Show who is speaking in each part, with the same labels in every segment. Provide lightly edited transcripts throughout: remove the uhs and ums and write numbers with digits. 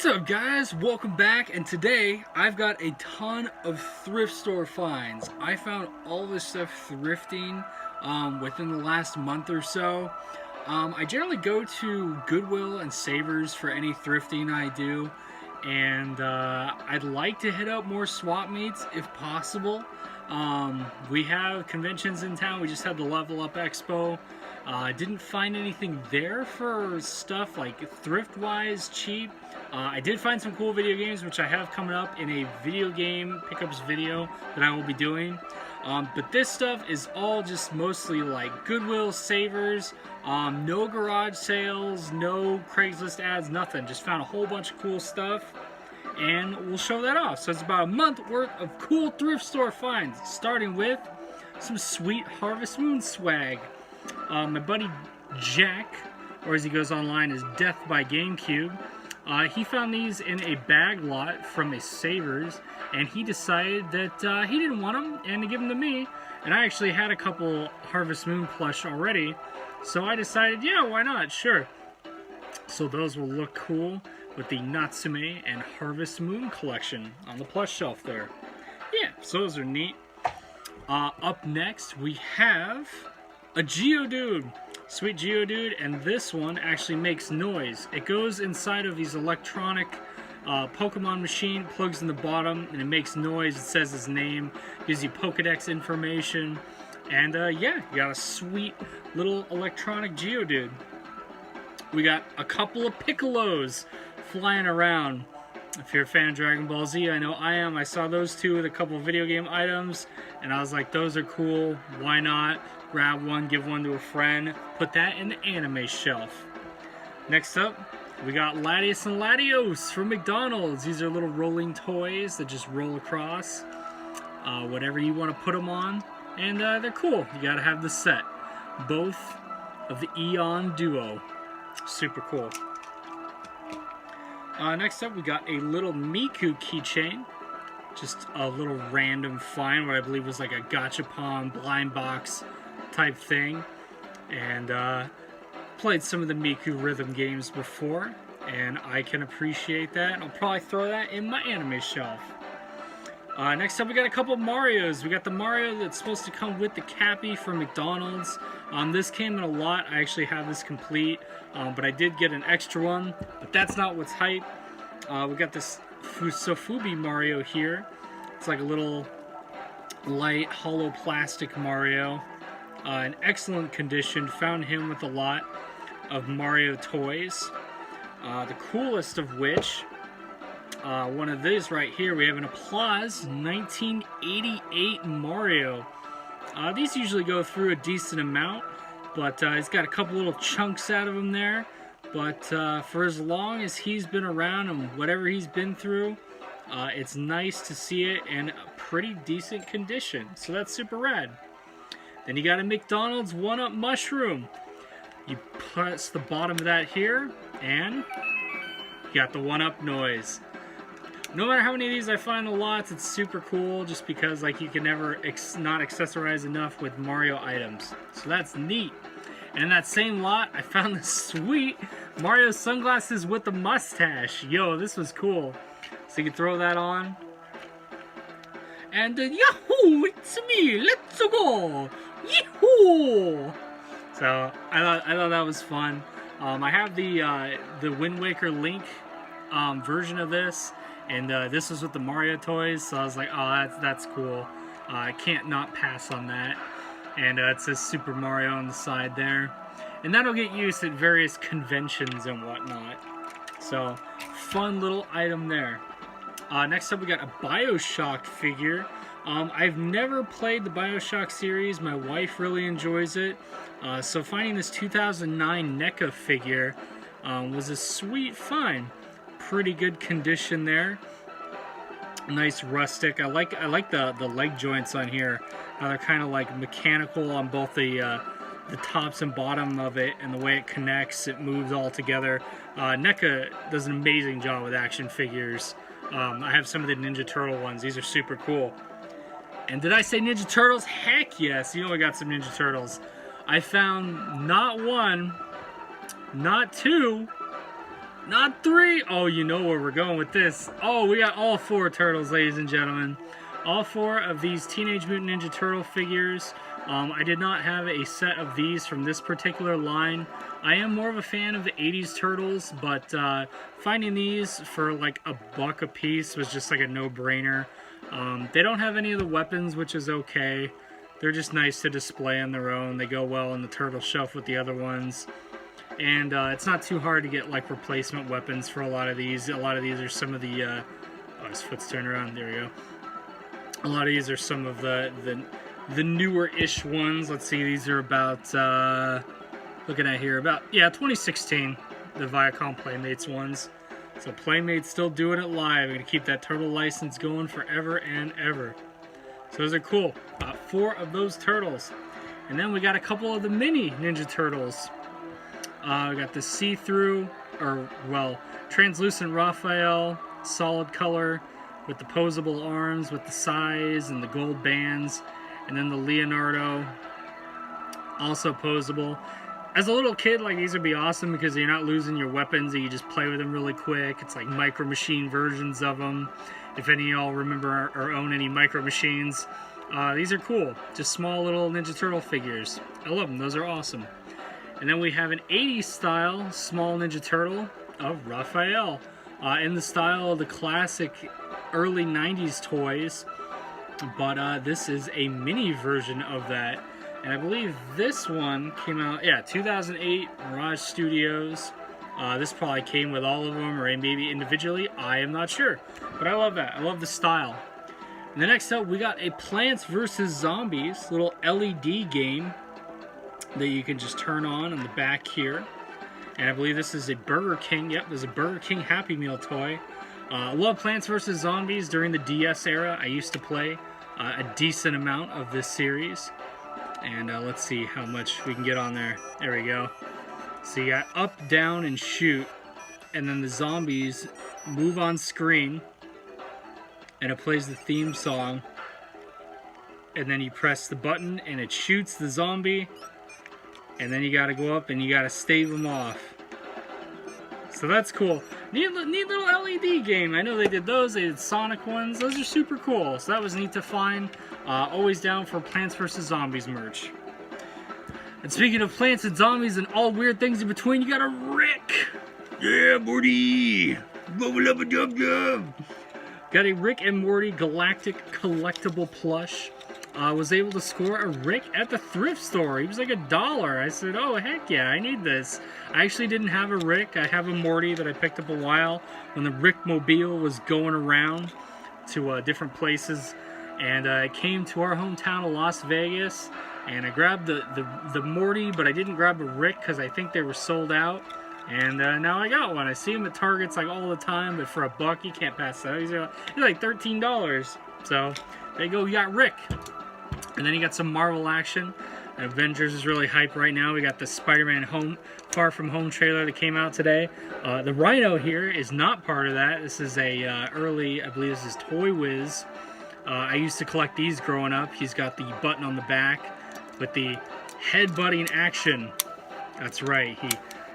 Speaker 1: What's up, guys? Welcome back, and today I've got a ton of thrift store finds. I found all this stuff thrifting within the last month or so. I generally go to Goodwill and Savers for any thrifting I do, and I'd like to hit up more swap meets if possible. We have conventions in town. We just had the Level Up Expo. I didn't find anything there for stuff like thrift-wise cheap. I did find some cool video games, which I have coming up in a video game pickups video that I will be doing. But this stuff is all just mostly like Goodwill, Savers, no garage sales, no Craigslist ads, nothing. Just found a whole bunch of cool stuff, and we'll show that off. So it's about a month worth of cool thrift store finds, starting with some sweet Harvest Moon swag. My buddy Jack, or as he goes online as Death by GameCube, he found these in a bag lot from a Savers, and he decided that he didn't want them and to give them to me. And I actually had a couple Harvest Moon plush already, so I decided, yeah, why not? Sure. So those will look cool with the Natsume and Harvest Moon collection on the plush shelf there. Yeah, so those are neat. Up next, we have a Geodude. Sweet Geodude, and this one actually makes noise. It goes inside of these electronic Pokemon machine, plugs in the bottom, and it makes noise. It says his name, gives you Pokedex information, and yeah, you got a sweet little electronic Geodude. We got a couple of Piccolos flying around. If you're a fan of Dragon Ball Z, I know I am. I saw those two with a couple of video game items, and I was like, those are cool, why not? Grab one, give one to a friend, put that in the anime shelf. Next up, we got Latios and Latios from McDonald's. These are little rolling toys that just roll across, whatever you want to put them on, and they're cool. You gotta have the set. Both of the Eon Duo. Super cool. Next up, we got a little Miku keychain. Just a little random find, what I believe was like a gachapon blind box type thing. And played some of the Miku rhythm games before, and I can appreciate that. And I'll probably throw that in my anime shelf. Next up, we got a couple of Marios. We got the Mario that's supposed to come with the Cappy from McDonald's. This came in a lot. I actually have this complete, but I did get an extra one, but that's not what's hype. We got this Sofubi Mario here. It's like a little light hollow plastic Mario. In excellent condition. Found him with a lot of Mario toys. The coolest of which, one of these right here, we have an Applause 1988 Mario. These usually go through a decent amount, but he's got a couple little chunks out of him there. But for as long as he's been around and whatever he's been through, it's nice to see it in a pretty decent condition. So that's super rad. Then you got a McDonald's 1-Up Mushroom. You press the bottom of that here, and you got the 1-Up noise. No matter how many of these I find in the lots, it's super cool just because like you can never not accessorize enough with Mario items. So that's neat. And in that same lot, I found the sweet Mario sunglasses with the mustache. Yo, this was cool. So you can throw that on. And yahoo! It's me! Let's go! Yahoo! So I thought that was fun. I have the Wind Waker Link version of this, and this was with the Mario toys. So I was like, oh, that's cool. I can't not pass on that. And it says Super Mario on the side there, and that'll get used at various conventions and whatnot. So fun little item there. Next up, we got a BioShock figure. I've never played the BioShock series. My wife really enjoys it. So finding this 2009 NECA figure was a sweet find. Pretty good condition there. Nice rustic. I like the leg joints on here. They're kind of like mechanical on both the tops and bottom of it, and the way it connects, it moves all together. NECA does an amazing job with action figures. I have some of the Ninja Turtle ones. These are super cool. And did I say Ninja Turtles? Heck yes. You know I got some Ninja Turtles. I found not one, not two, Not 3. Oh, you know where we're going with this. Oh, we got all 4 turtles, ladies and gentlemen. All 4 of these Teenage Mutant Ninja Turtle figures. I did not have a set of these from this particular line. I am more of a fan of the 80s Turtles, but finding these for like $1 a piece was just like a no-brainer. They don't have any of the weapons, which is okay. They're just nice to display on their own. They go well on the turtle shelf with the other ones. And it's not too hard to get like replacement weapons for a lot of these. A lot of these are some of the... oh, his foot's turned around. There we go. A lot of these are some of the newer-ish ones. Let's see, these are about, looking at here, about, yeah, 2016, the Viacom Playmates ones. So Playmates still doing it live. We're going to keep that turtle license going forever and ever. So those are cool. 4 of those turtles. And then we got a couple of the mini Ninja Turtles. We got the see-through, or, well, translucent Raphael, solid color, with the posable arms, with the size and the gold bands, and then the Leonardo, also posable. As a little kid, like, these would be awesome because you're not losing your weapons and you just play with them really quick. It's like Micro Machine versions of them. If any of y'all remember or own any Micro Machines, these are cool. Just small little Ninja Turtle figures. I love them. Those are awesome. And then we have an 80s style small Ninja Turtle of Raphael, in the style of the classic early 90s toys, but this is a mini version of that, and I believe this one came out, yeah, 2008, Mirage Studios. This probably came with all of them, or maybe individually, I am not sure, but I love that. I love the style. And the next up, we got a Plants vs. Zombies little LED game that you can just turn on the back here, and I believe this is a Burger King, yep, there's a Burger King Happy Meal toy. I love Plants vs. Zombies. During the DS era, I used to play a decent amount of this series. And let's see how much we can get on there. There we go. So you got up, down, and shoot. And then the zombies move on screen. And it plays the theme song. And then you press the button and it shoots the zombie. And then you gotta go up and you gotta stave them off. So that's cool. Neat little LED game. I know they did those. They did Sonic ones. Those are super cool. So that was neat to find. Always down for Plants vs. Zombies merch. And speaking of plants and zombies and all weird things in between, you got a Rick. Yeah, Morty. Bubble up a dub dub. Got a Rick and Morty Galactic collectible plush. Was able to score a Rick at the thrift store. He was like $1. I said, oh, heck yeah, I need this. I actually didn't have a Rick. I have a Morty that I picked up a while when the Rick Mobile was going around to different places. And it came to our hometown of Las Vegas. And I grabbed the Morty, but I didn't grab a Rick because I think they were sold out. And now I got one. I see them at Targets like all the time, but for $1, you can't pass that. He's like $13. So there you go, you got Rick. And then you got some Marvel action. Avengers is really hype right now. We got the Spider-Man Far From Home trailer that came out today. The Rhino here is not part of that. This is a early, I believe this is Toy Wiz. I used to collect these growing up. He's got the button on the back with the headbutting action. That's right,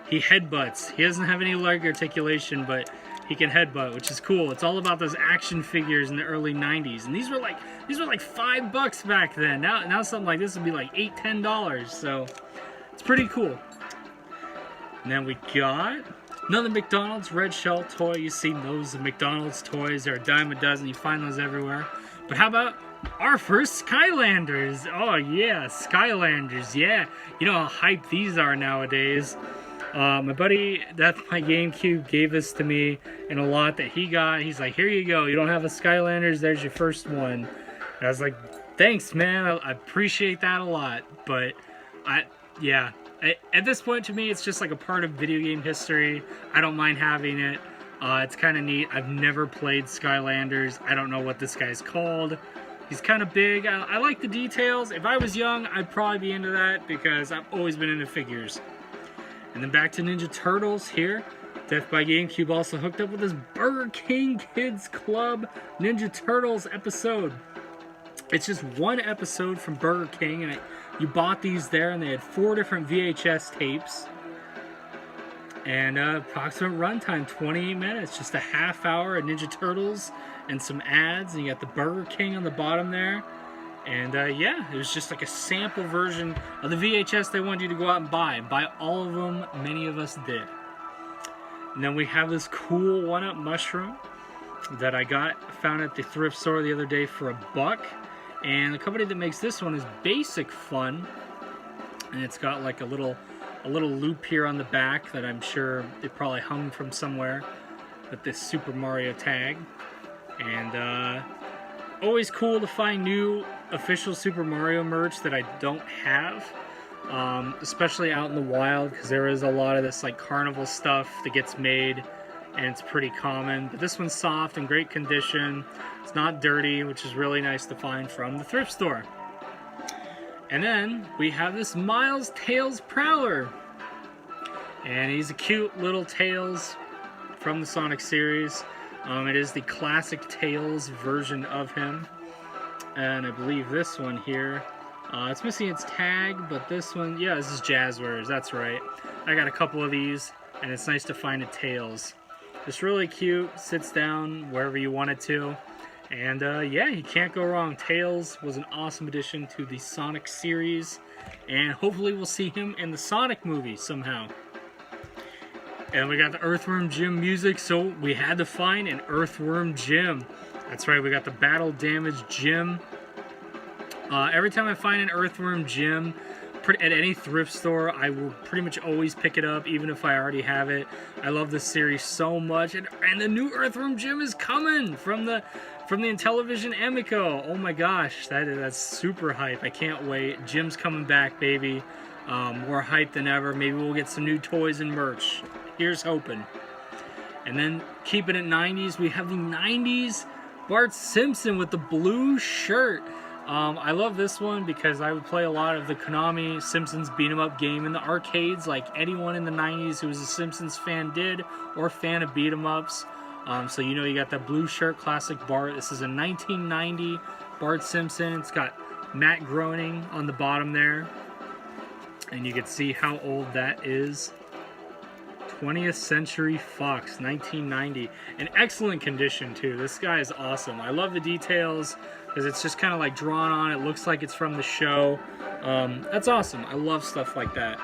Speaker 1: he headbutts. He doesn't have any leg articulation, but he can headbutt, which is cool. It's all about those action figures in the early 90s. And these were like $5 back then. Now something like this would be like $8, $10. So it's pretty cool. And then we got another McDonald's red shell toy. You've seen those McDonald's toys. They're a dime a dozen. You find those everywhere. But how about our first Skylanders? Oh yeah, Skylanders, yeah. You know how hyped these are nowadays. My buddy, that's my GameCube, gave this to me in a lot that he got. He's like, here you go. You don't have a Skylanders, there's your first one. And I was like, thanks, man. I appreciate that a lot. But, yeah. At this point, to me, it's just like a part of video game history. I don't mind having it. It's kind of neat. I've never played Skylanders. I don't know what this guy's called. He's kind of big. I like the details. If I was young, I'd probably be into that because I've always been into figures. And then back to Ninja Turtles here. Death by GameCube also hooked up with this Burger King Kids Club Ninja Turtles episode. It's just one episode from Burger King, and you bought these there, and they had 4 different VHS tapes. And approximate runtime, 28 minutes. Just a half hour of Ninja Turtles and some ads. And you got the Burger King on the bottom there. And yeah, it was just like a sample version of the VHS they wanted you to go out and buy. And buy all of them. Many of us did. And then we have this cool 1-Up mushroom that I found at the thrift store the other day for $1. And the company that makes this one is Basic Fun. And it's got like a little loop here on the back that I'm sure it probably hung from somewhere with this Super Mario tag. And always cool to find new official Super Mario merch that I don't have, especially out in the wild, because there is a lot of this like carnival stuff that gets made and it's pretty common. But this one's soft and great condition. It's not dirty, which is really nice to find from the thrift store. And then we have this Miles Tails Prowler. And he's a cute little Tails from the Sonic series. It is the classic Tails version of him. And I believe this one here, it's missing its tag, but this one, yeah, this is Jazzwares, that's right. I got a couple of these, and it's nice to find a Tails. Just really cute, sits down wherever you want it to. And yeah, you can't go wrong. Tails was an awesome addition to the Sonic series, and hopefully we'll see him in the Sonic movie somehow. And we got the Earthworm Jim music, so we had to find an Earthworm Jim. That's right, we got the Battle Damage Jim. Every time I find an Earthworm Jim at any thrift store, I will pretty much always pick it up, even if I already have it. I love this series so much, and the new Earthworm Jim is coming from the Intellivision Amico. Oh my gosh, that's super hype. I can't wait. Jim's coming back, baby. More hype than ever. Maybe we'll get some new toys and merch. Here's hoping. And then keeping it 90s, we have the 90s Bart Simpson with the blue shirt. I love this one because I would play a lot of the Konami Simpsons beat-em-up game in the arcades, like anyone in the 90s who was a Simpsons fan did, or fan of beat-em-ups. So you know you got that blue shirt, classic Bart. This is a 1990 Bart Simpson. It's got Matt Groening on the bottom there. And you can see how old that is. 20th Century Fox, 1990. In excellent condition, too. This guy is awesome. I love the details, because it's just kind of like drawn on. It looks like it's from the show. That's awesome. I love stuff like that.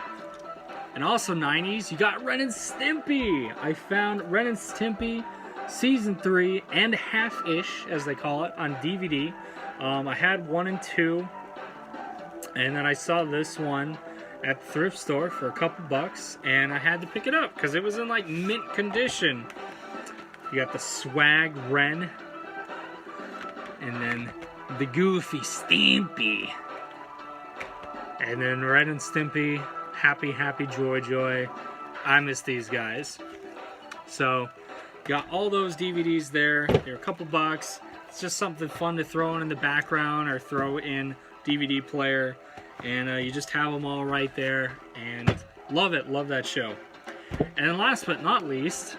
Speaker 1: And also 90s, you got Ren and Stimpy. I found Ren and Stimpy Season 3 and half-ish, as they call it, on DVD. I had 1 and 2, and then I saw this one at the thrift store for a couple bucks, and I had to pick it up because it was in like mint condition. You got the Swag Ren, and then the Goofy Stimpy, and then Ren and Stimpy, Happy Happy Joy Joy. I miss these guys. So got all those DVDs there. They're a couple bucks. It's just something fun to throw in the background or throw in DVD player. And you just have them all right there, and love it, love that show. And last but not least,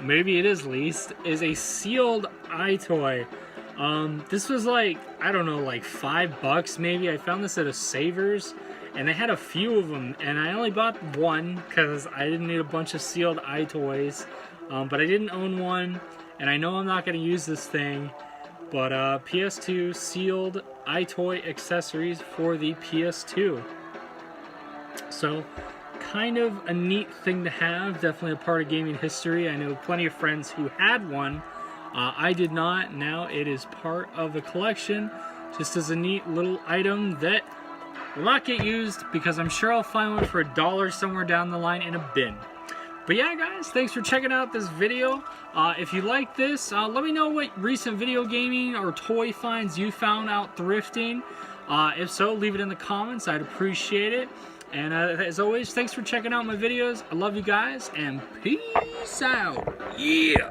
Speaker 1: maybe it is least, is a sealed iToy. This was like, I don't know, like $5 maybe. I found this at a Savers, and they had a few of them, and I only bought one because I didn't need a bunch of sealed iToys. But I didn't own one, and I know I'm not going to use this thing. But PS2 sealed iToy accessories for the PS2. So, kind of a neat thing to have. Definitely a part of gaming history. I know plenty of friends who had one. I did not. Now it is part of the collection. Just as a neat little item that will not get used, because I'm sure I'll find one for $1 somewhere down the line in a bin. But yeah, guys, thanks for checking out this video. If you like this, let me know what recent video gaming or toy finds you found out thrifting. If so, leave it in the comments. I'd appreciate it. And as always, thanks for checking out my videos. I love you guys, and peace out. Yeah!